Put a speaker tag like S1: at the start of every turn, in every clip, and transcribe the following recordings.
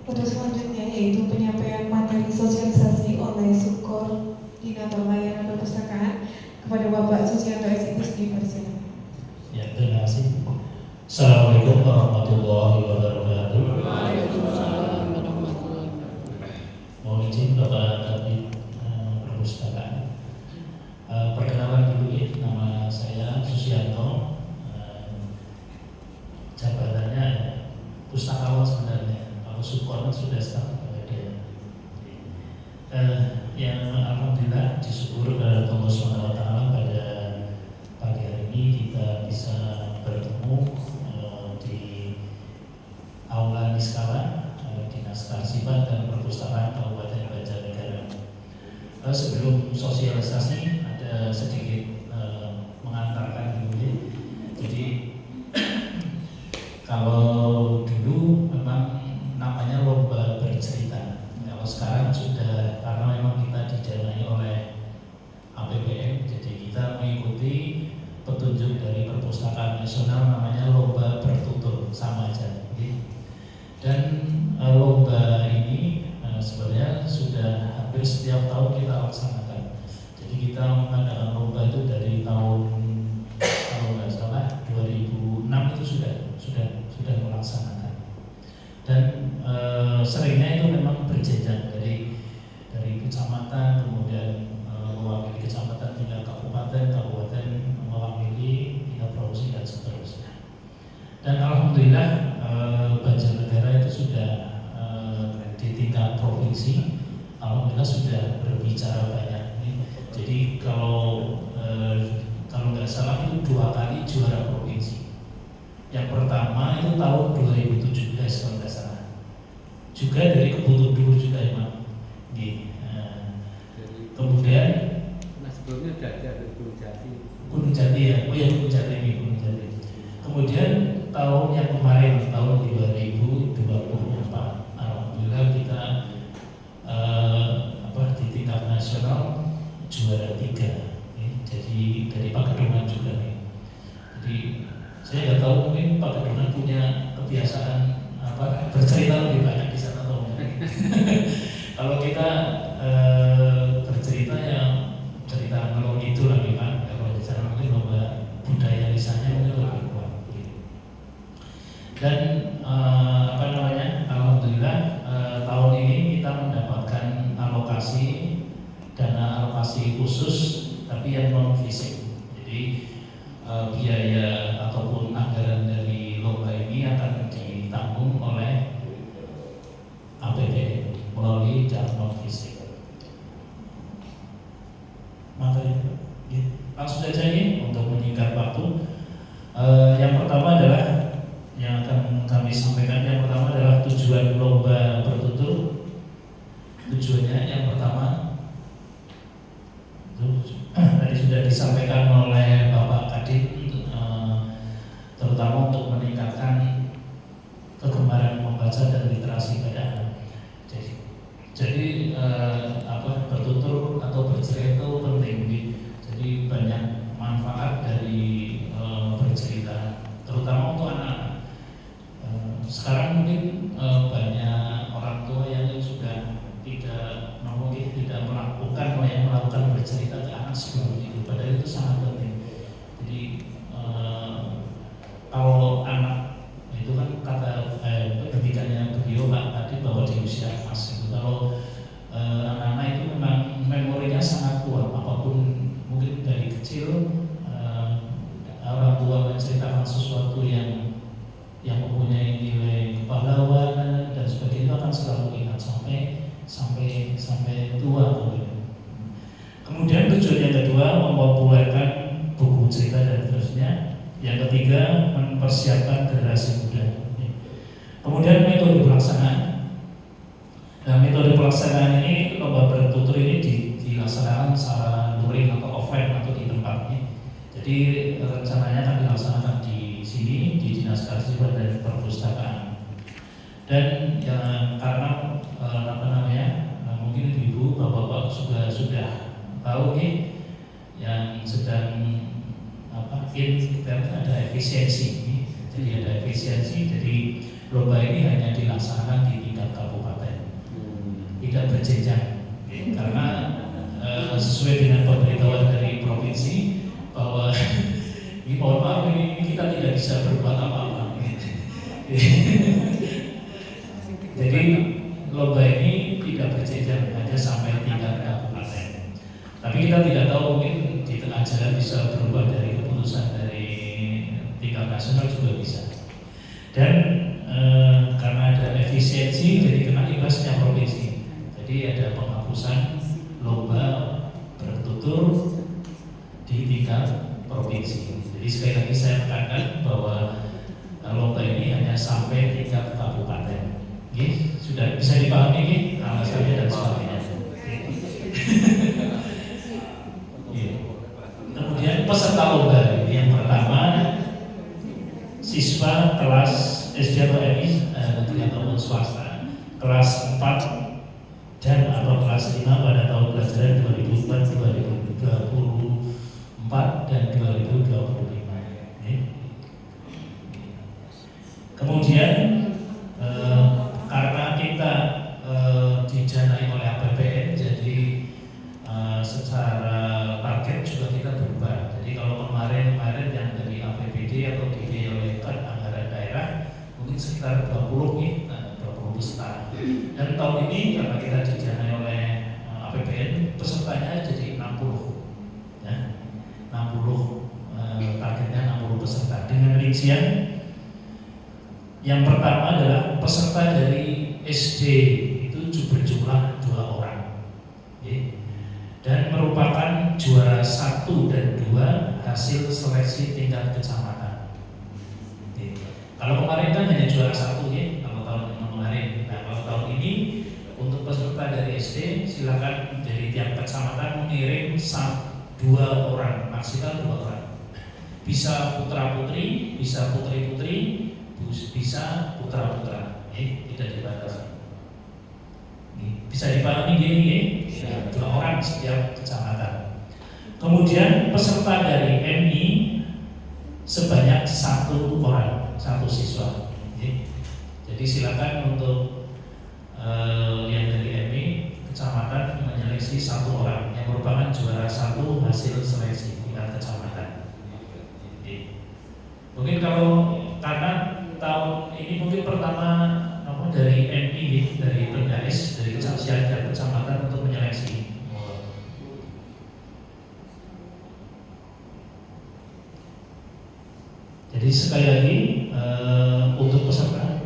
S1: Untuk selanjutnya yaitu penyampaian materi sosialisasi oleh Subkoordinator Layanan Perpustakaan kepada Bapak Susianto SIPIS dipersilakan.
S2: Ya, terima kasih. Assalamualaikum warahmatullahi wabarakatuh.
S3: Waalaikumsalam warahmatullahi wabarakatuh.
S2: Mohon izin Bapak Kabid Perpustakaan. Perkenalan dulu ya, nama saya Susianto. Jabatannya pustakawan sebenarnya. Kalau Subkoordinator sudah staf dia. Yang alhamdulillah disyukur kepada Allah SWT pada pagi hari ini kita bisa bertemu di Aula Niskala Dinas Kearsipan dan Perpustakaan Kabupaten Banjarnegara. Sebelum sosialisasi ada sedikit mengantarkan dulu ya. Jadi kalau dulu memang namanya lomba bercerita. Kalau sekarang sudah, karena memang kita didanai oleh APBN, jadi kita mengikuti petunjuk dari Perpustakaan Nasional namanya lomba bertutur, sama aja. Dan lomba ini sebenarnya sudah hampir setiap tahun kita laksanakan. Jadi kita mengadakan lomba itu dari tahun, kalau nggak salah 2006 itu sudah melaksanakan. Dan seringnya itu memang berjenjang dari kecamatan, kemudian mewakili kecamatan hingga kabupaten mewakili tingkat provinsi dan seterusnya. Dan alhamdulillah Banjarnegara itu sudah di tingkat provinsi, alhamdulillah sudah berbicara banyak. Jadi kalau nggak salah itu 2 kali juara provinsi. Yang pertama itu tahun 2017 kalau nggak salah. Juga dari Kebun Tudur juga ya Pak. Kemudian
S3: sebelumnya sudah ada Gunung Jati.
S2: Gunung Jati ya, oh ya Gunung Jati ini Gunung Jati. Kemudian tahun yang kemarin tahun 2024, alhamdulillah kita di tingkat nasional juara 3. Jadi dari Pakedongan juga nih. Jadi saya nggak tahu mungkin Pakedongan punya kebiasaan bercerita lebih banyak di sana atau mungkin. Kalau kita bercerita ya cerita ngelong itu lah Pak. Kalau di sana mungkin lomba budaya lisannya mungkin lebih kuat. Dan alhamdulillah tahun ini kita mendapatkan dana alokasi khusus tapi yang non fisik. Jadi biaya ataupun anggaran dari lomba ini akan ditanggung oleh APBN melalui dana non fisik. Materi langsung saja ini untuk menyingkat waktu. Yang pertama adalah yang akan kami sampaikan. Yang pertama adalah tujuan lomba bertutur. Tujuannya yang pertama tadi sudah disampaikan oleh Bapak Kadin, terutama untuk meningkatkan kegemaran membaca dan literasi pada anak. Jadi bertutur atau bercerita itu penting. Jadi banyak manfaat dari bercerita, terutama untuk anak-anak. Sekarang mungkin banyak orang tua yang sudah tidak melakukan bercerita ke anak sebelum itu, padahal itu sangat penting. Jadi kalau anak itu kan kata ketikanya beliau Pak tadi bahwa di usia emas itu, kalau anak-anak itu memang memorinya sangat kuat, apapun mungkin dari kecil orang tua menceritakan sesuatu yang mempunyai nilai kepahlawanan dan sebagainya akan selalu ingat sampai tua. Kemudian tujuan yang kedua mempopulerkan buku cerita dan seterusnya. Yang ketiga mempersiapkan generasi muda. Kemudian metode pelaksanaan. Nah, metode pelaksanaan ini lomba bertutur ini dilaksanakan secara luring atau offline atau di tempatnya. Jadi rencananya akan dilaksanakan di sini di Dinas Kearsipan dan Perpustakaan. Dan karena mungkin ibu bapak sudah tahu nih yang sedang kita ada efisiensi. Jadi ada efisiensi. Jadi lomba ini hanya dilaksanakan di tingkat kabupaten berjenjang, karena sesuai dengan pemberitahuan dari provinsi bahwa mohon maaf ini kita tidak bisa berbuat apa-apa. Jadi lomba ini tidak berjenjang, hanya sampai tingkat kabupaten. Tapi kita tidak tahu, mungkin di tengah jalan bisa berubah dari keputusan dari tingkat nasional juga bisa. Dan karena ada efisiensi, jadi kena imbasnya provinsi. Jadi ada penghapusan lomba bertutur di tingkat provinsi. Jadi sekali lagi saya tekankan bahwa lomba ini hanya sampai tingkat kabupaten. Sudah bisa dipahami nih alasannya dan sebagainya. Kemudian peserta lomba ini yang pertama siswa kelas SD atau MI negeri ataupun swasta kelas 4 dan atau kelas 5 pada tahun pelajaran 2004 dan 2025. Kemudian karena kita didanai oleh APBN, jadi secara target juga kita berubah. Jadi kalau kemarin yang dari APBD atau dibiayai oleh anggaran daerah mungkin sekitar 20 peserta. Dan tahun ini karena kita didanai oleh APBN, pesertanya jadi 60, ya, 60 targetnya 60 peserta. Dengan rincian yang pertama adalah peserta dari SD itu berjumlah 2 orang, dan merupakan juara 1 dan 2 hasil seleksi tingkat kecamatan. Kalau kemarin kan hanya juara 1 ya, kalau tahun kemarin. Nah kalau tahun ini untuk peserta dari SD silakan dari tiap kecamatan mengirim 2 orang, maksimal 2 orang. Bisa putra putri, bisa putri putri, bisa putra putra, tidak dibatasi. Bisa dipahami gini, 2 orang setiap kecamatan. Kemudian peserta dari MI sebanyak 1 orang, 1 siswa. Jadi silakan untuk yang dari MI kecamatan menyeleksi 1 orang yang merupakan juara 1 hasil seleksi tingkat kecamatan. Mungkin kalau karena tahun ini mungkin pertama dari MI, dari PDAS, dari kecamatan untuk menyeleksi. Jadi sekali lagi untuk peserta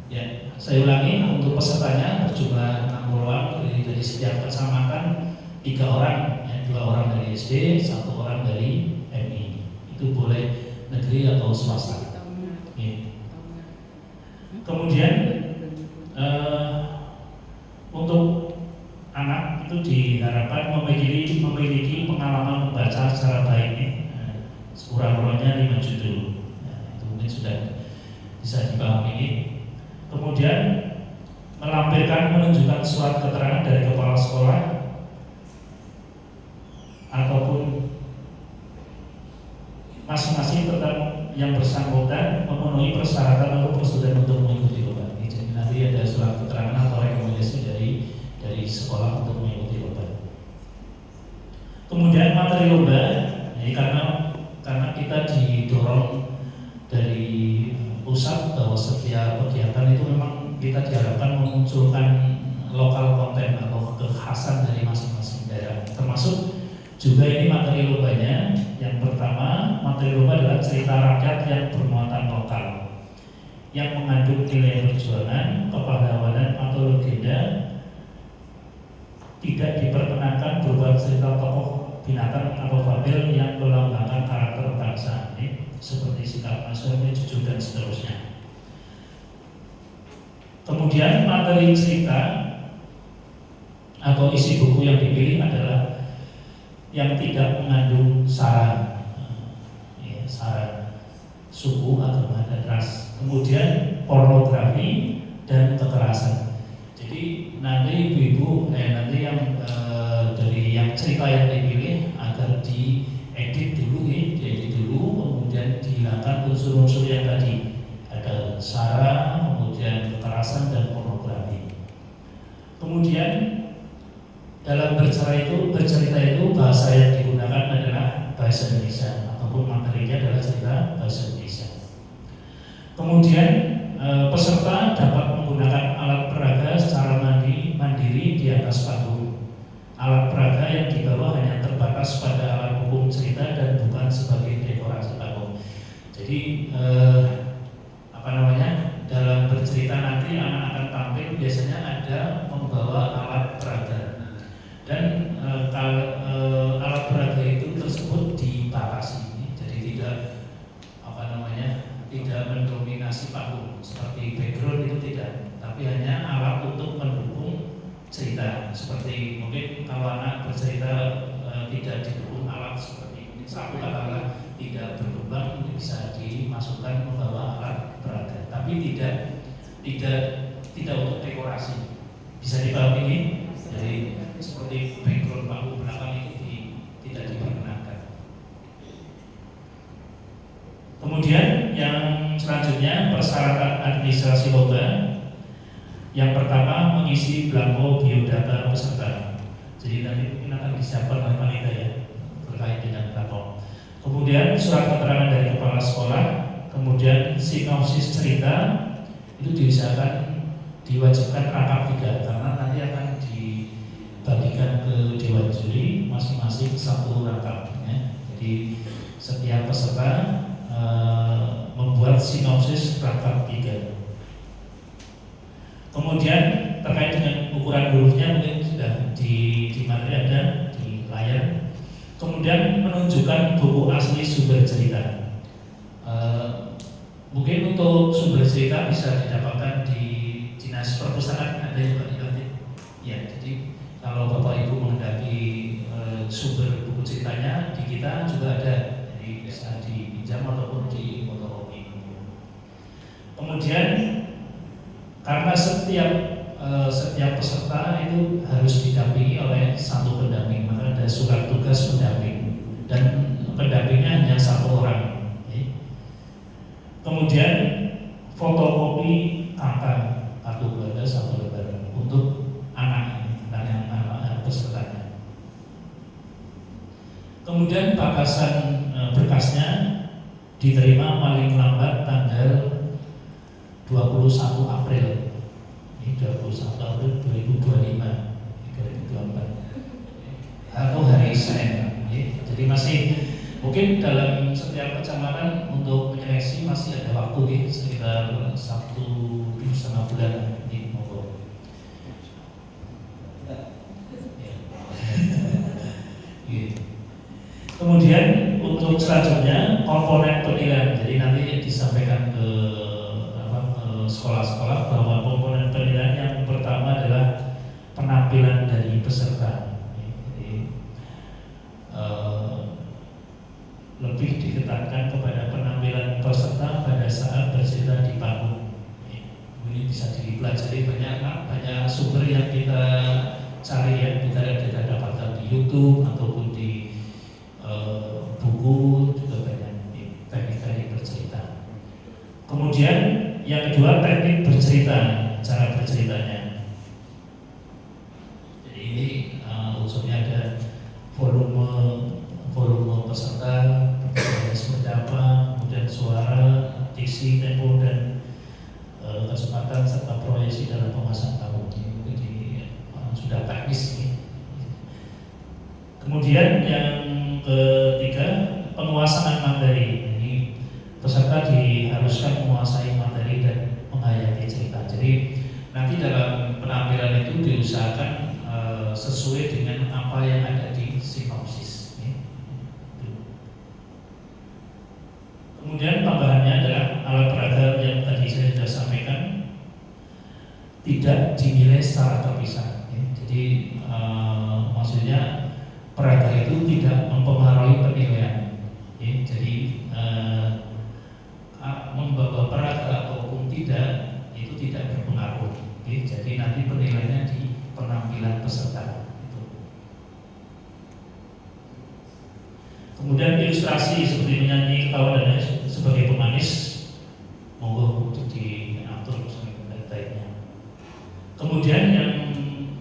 S2: ya, saya ulangi, untuk pesertanya berjumlah 60 orang dari setiap kecamatan 3 orang, ya, 2 orang dari SD, 1 orang dari MI. Itu boleh negeri atau swasta. Ya. Kemudian untuk anak itu diharapkan memiliki pengalaman membaca secara baik, sekurang-kurangnya 5 judul. Itu mungkin sudah bisa dipahami. Kemudian menunjukkan surat keterangan dari kepala sekolah ataupun masing-masing tentang yang bersangkutan memenuhi persyaratan atau prosedur untuk mengikuti lomba. Jadi nanti ada surat keterangan atau rekomendasi dari sekolah untuk mengikuti lomba. Kemudian materi lomba, ya, karena kita didorong dari pusat bahwa setiap kegiatan itu memang kita diharapkan memunculkan lokal konten atau kekhasan dari masing-masing daerah, termasuk juga ini materi lombanya. Yang pertama, materi lomba adalah cerita rakyat yang bermuatan lokal yang mengandung nilai perjuangan, kepahlawanan atau legenda, tidak diperkenankan berupa cerita tokoh binatang atau fabel yang melambangkan karakter bangsa, seperti sikap nasional, jujur dan seterusnya. Kemudian materi cerita atau isi buku yang dipilih adalah yang tidak mengandung sara, sara suku, agama dan ras. Kemudian pornografi, dan kekerasan. Jadi nanti ibu-ibu nanti yang dari yang cerita yang dipilih agar diedit dulu, kemudian dihilangkan unsur-unsur yang tadi ada sara, kemudian kekerasan dan pornografi. Kemudian dalam bercerita itu bahasa yang digunakan adalah bahasa Indonesia ataupun materinya adalah cerita bahasa Indonesia. Kemudian peserta dapat menggunakan alat peraga secara mandiri di atas panggung. Alat peraga yang dibawa hanya terbatas pada alat hukum cerita dan bukan sebagai dekorasi panggung. Jadi dalam bercerita nanti anak akan tampil biasanya ada membawa alat peraga dan alat peraga itu tersebut dibatasi, jadi tidak mendominasi panggung seperti background itu tidak, tapi hanya alat untuk mendukung cerita. Seperti mungkin kalau anak bercerita tidak didukung alat seperti ini, satu katakanlah tidak berkembang, bisa dimasukkan membawa alat peraga, tapi tidak untuk dekorasi. Bisa dipahami ini? Jadi seperti background panggung belakang itu tidak diperkenankan. Kemudian yang selanjutnya persyaratan administrasi lomba. Yang pertama mengisi belangko biodata peserta. Jadi nanti mungkin akan disiapkan oleh panitia ya terkait dengan belangko. Kemudian surat keterangan dari kepala sekolah, kemudian sinopsis cerita itu diusahakan diwajibkan rangkap 3 karena nanti akan dibagikan ke dewan juri masing-masing satu rangkap ya. Jadi setiap peserta membuat sinopsis rangkap 3. Kemudian terkait dengan ukuran hurufnya mungkin sudah di materi ada di layar. Kemudian menunjukkan buku asli sumber cerita. Mungkin untuk sumber cerita bisa didapatkan di dinas perpustakaan ada ya Pak Iwan. Ya, jadi kalau Bapak Ibu menghendaki sumber buku ceritanya di kita juga ada, jadi bisa dipinjam ataupun di fotokopi. Kemudian karena setiap peserta itu harus didampingi oleh satu pendamping, maka ada surat tugas pendamping dan pendampingnya hanya 1 orang. Kemudian fotokopi kartu keluarga 1 lembar untuk anak pesertanya. Kemudian bakasan berkasnya diterima paling lambat tanggal 21 April. Ini 21 April 2025 atau hari Senin. Jadi masih mungkin dalam setiap kecamatan untuk menyeleksi masih ada waktu sekitar 1,5 bulan ini monggo. Kemudian untuk selanjutnya komponen penilaian. Jadi nanti disampaikan ke sekolah-sekolah bahwa komponen penilaian yang pertama adalah penampilan dari peserta. Jadi lebih diketatkan kepada penampilan peserta pada saat bercerita di panggung. Ini bisa dipelajari banyak sumber yang kita cari ya, kita dapatkan di YouTube ataupun di buku juga banyak teknik-teknik bercerita. Kemudian yang kedua teknik bercerita, cara berceritanya. Jadi ini unsurnya ada volume peserta, seperti apa, kemudian suara, diksi, tempo dan kecepatan serta proyeksi dalam pemasangan panggung. Jadi sudah teknis ini. Kemudian yang ketiga penguasaan materi. Ini peserta diharuskan menguasai materi dan menghayati cerita. Jadi nanti dalam penampilan itu diusahakan sesuai dengan apa yang ada di sinopsis. Kemudian tambahannya adalah alat peraga yang tadi saya sudah sampaikan tidak dinilai secara terpisah. Jadi maksudnya peraga itu tidak mempengaruhi penilaian. Jadi membawa peraga ataupun tidak itu tidak berpengaruh. tahun. Jadi nanti penilaiannya di penampilan peserta. Kemudian ilustrasi seperti menyanyi, ketawa dan lain sebagai pemanis, monggo untuk diatur baik-baiknya. Kemudian yang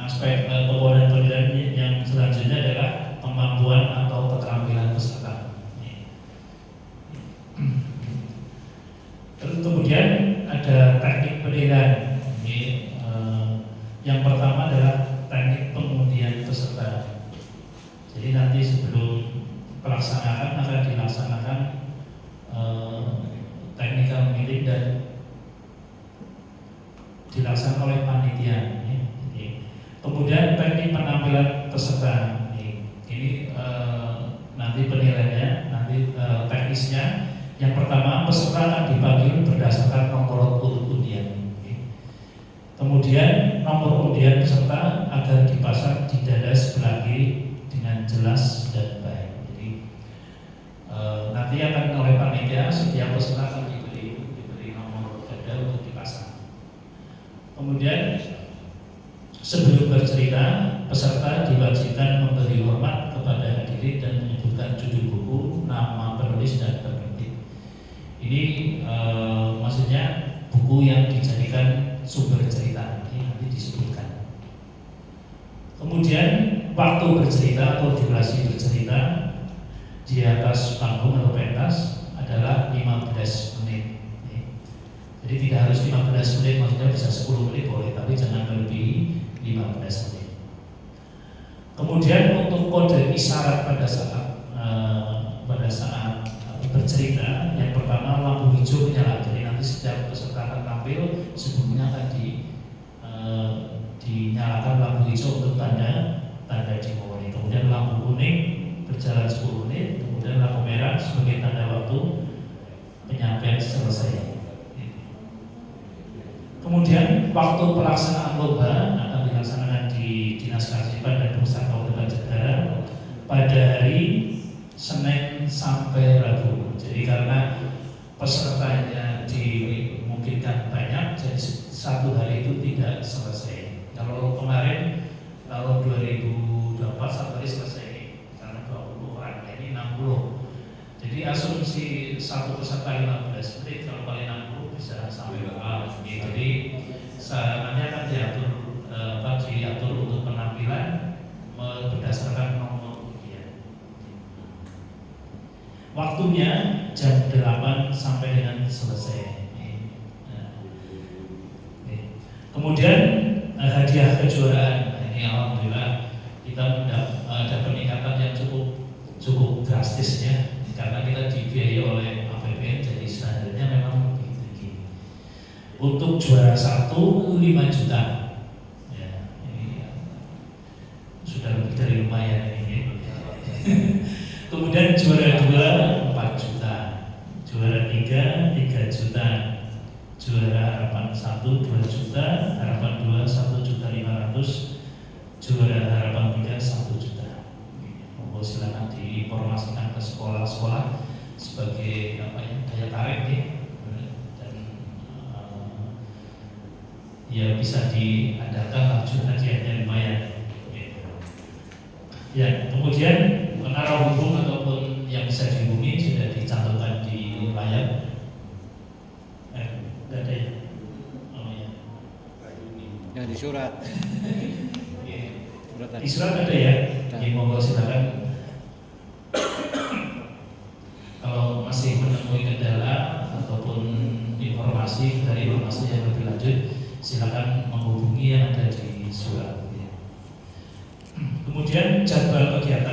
S2: aspek komponen penilaian yang selanjutnya adalah kemampuan atau keterampilan peserta. Terus kemudian ada teknik penilaian. Yang pertama adalah teknik pengundian peserta. Jadi nanti sebelum pelaksanaan akan dilaksanakan technical meeting dan dilaksanakan oleh panitia. Kemudian teknik penampilan peserta. Ini nanti penilaiannya, nanti teknisnya. Yang pertama, peserta akan dipanggil berdasarkan nomor urut undian. Kemudian nomor undian peserta agar dipasang di dada sebelah kiri dengan jelas dan baik. Jadi nanti akan oleh panitia setiap peserta akan diberi nomor dada untuk dipasang. Kemudian sebelum bercerita, peserta diwajibkan memberi hormat kepada hadirin dan menyebutkan judul buku, nama penulis dan penerbit. Ini maksudnya buku yang dijadikan sumber cerita, ini nanti disebutkan. Kemudian waktu bercerita atau durasi bercerita di atas panggung atau pentas adalah 15 menit. Jadi tidak harus 15 menit, maksudnya bisa 10 menit boleh, tapi jangan melebihi 15 menit. Kemudian untuk kode isyarat pada saat bercerita, yang pertama lampu hijau menyala. Jadi nanti setiap peserta akan tampil, sebelumnya akan dinyalakan lampu hijau untuk tanda dimulai. Kemudian lampu kuning berjalan 10 menit, kemudian lampu merah sebagai tanda waktu penyampaian selesai. Kemudian waktu pelaksanaan lomba akan dilaksanakan di Dinas Kearsipan dan Perpustakaan Kabupaten Jatara pada hari Senin sampai Rabu. Jadi karena pesertanya dimungkinkan banyak, jadi satu hari itu tidak selesai. Kalau kemarin tahun 2024 satu hari selesai karena 20 orang, ini 60. Jadi asumsi satu peserta 15 menit, kalau kali 60 bisa sampai jadi nanti akan diatur untuk penampilan berdasarkan nomor undian. Waktunya jam 8 sampai dengan selesai. Kemudian hadiah kejuaraan. Ini alhamdulillah kita ada peningkatan yang cukup drastis ya, karena kita dibiayai oleh APBN, jadi standarnya memang lebih tinggi. Untuk juara 1 5 juta. Ya, ini sudah lebih dari lumayan ini. Kemudian juara 2 4 juta, juara 3 3 juta, juara harapan 1 2 juta, harapan 2 1.500.000, juara harapan 3 1 juta. Monggo silakan diinformasikan ke sekolah-sekolah sebagai daya tarik nih, dan ya bisa diadakan lanjut hadiahnya lumayan. Ya, kemudian menara hubung ataupun yang bisa dihubungi sudah dicantumkan di layar. Enggak ada ya? Oh ya.
S3: Yang di surat.
S2: Di surat ada ya? Jadi monggo silakan. Kalau masih menemui kendala ataupun informasi yang lebih lanjut, silakan menghubungi yang ada di surat. Kemudian jadwal kegiatan